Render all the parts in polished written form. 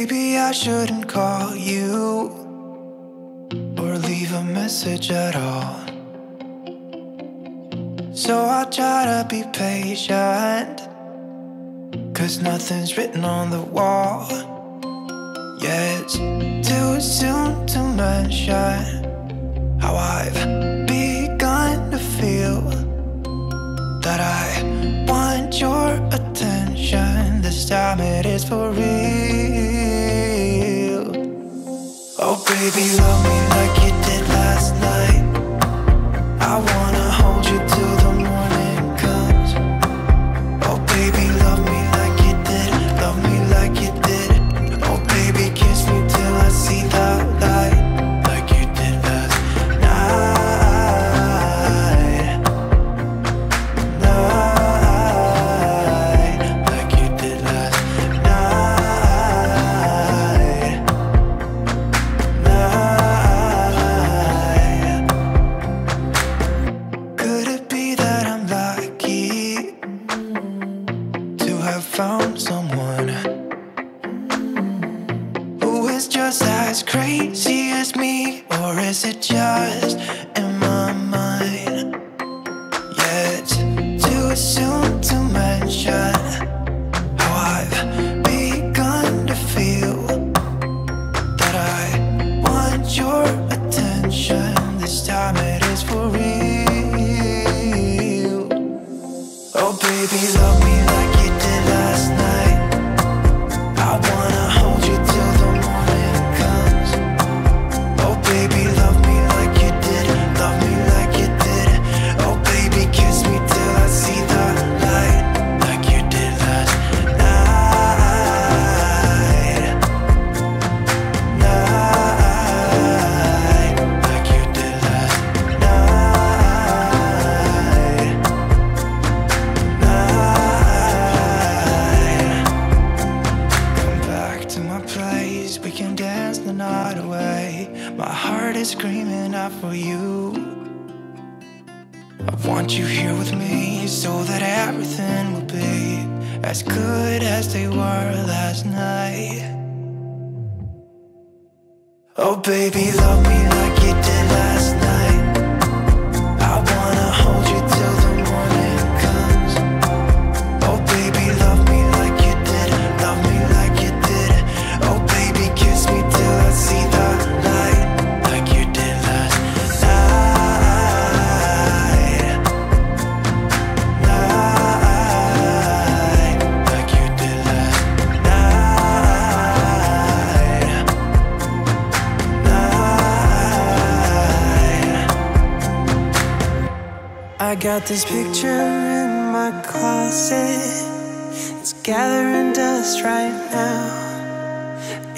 maybe I shouldn't call you or leave a message at all. So I'll try to be patient, 'cause nothing's written on the wall. Yeah, it's too soon to mention how I've begun to feel that I want your attention. This time it is for real. Oh baby, love me like you did last night. I wanna hold you till the morning comes. Oh baby, love me like you did. Love me like you did. Oh baby, kiss me till I see the light, like you did last night. Night, like you did last night. Night. Could it be that I'm lucky to have found someone who is just as crazy as me? Or is it just in my mind? Yeah, it's too soon to mention how I've begun to feel that I want your attention. This time it is for real. Oh baby, love me like you did last night. I wanna hold you till the morning comes. Oh baby, love me like you did. Love me like you did. Oh baby, kiss me till I see the light, like you did last night. Night, like you did last night. Night. Come back to my place, we can dance the night away. My heart is screaming out for you. I want you here with me so that everything will be as good as they were last night. Oh baby, love me like you did last night. I wanna hold you till the morning comes. Oh baby, love me like you did. Love me like you did. Oh baby, kiss me till I see the light, like you did last night. Night, like you did last night. Night. I got this picture in my closet. It's gathering dust right now,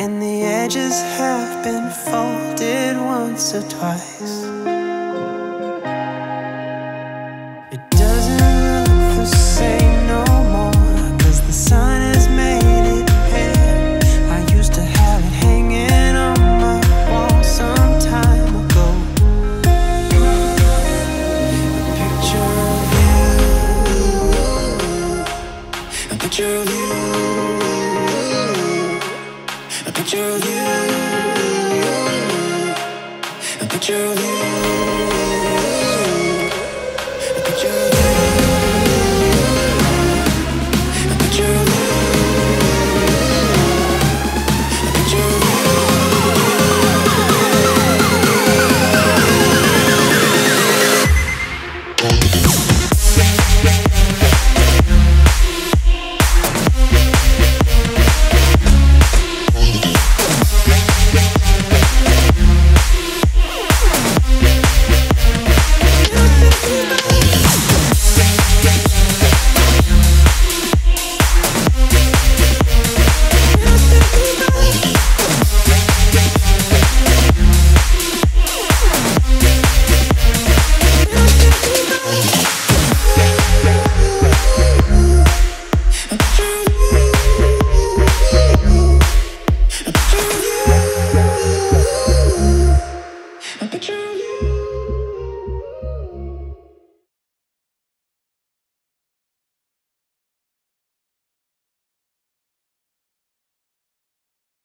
and the edges have been folded once or twice. It doesn't look the same no more, 'cause the sun has made it pale. I used to have it hanging on my wall some time ago. A picture of you, a picture of you, a picture of you, a picture of you, a picture of you.